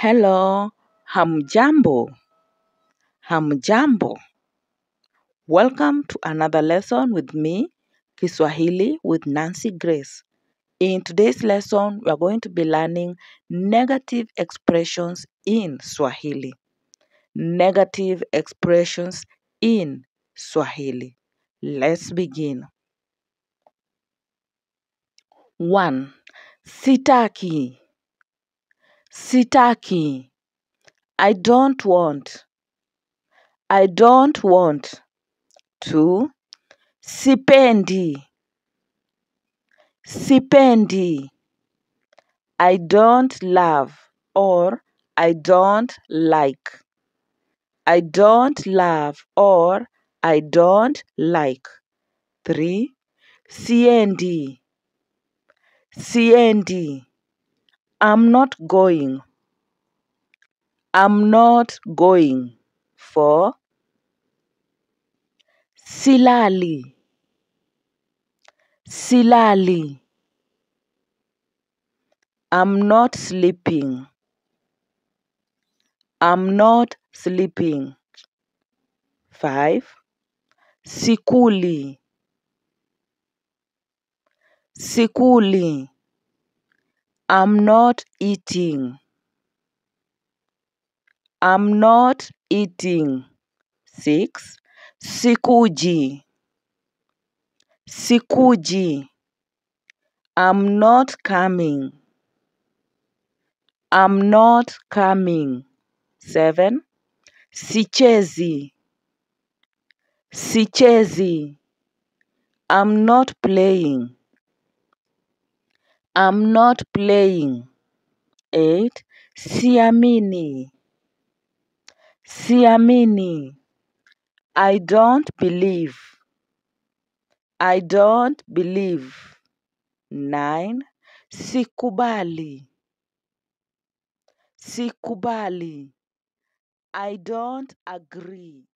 Hello, hamjambo. Hamjambo. Welcome to another lesson with me, Kiswahili with Nancy Grace. In today's lesson, we are going to be learning negative expressions in Swahili. Negative expressions in Swahili. Let's begin. 1. Sitaki. Sitaki. I don't want. I don't want. 2. Sipendi. Sipendi. I don't love or I don't like. I don't love or I don't like. 3. Siendi. Siendi. I'm not going. I'm not going. 4. Silali. Silali. I'm not sleeping. I'm not sleeping. 5. Sikuli. Sikuli. I'm not eating. I'm not eating. 6. Sikuji. Sikuji. I'm not coming. I'm not coming. 7. Sichezi. Sichezi. I'm not playing. I'm not playing. 8. Siamini. Siamini. I don't believe. I don't believe. 9. Sikubali. Sikubali. I don't agree.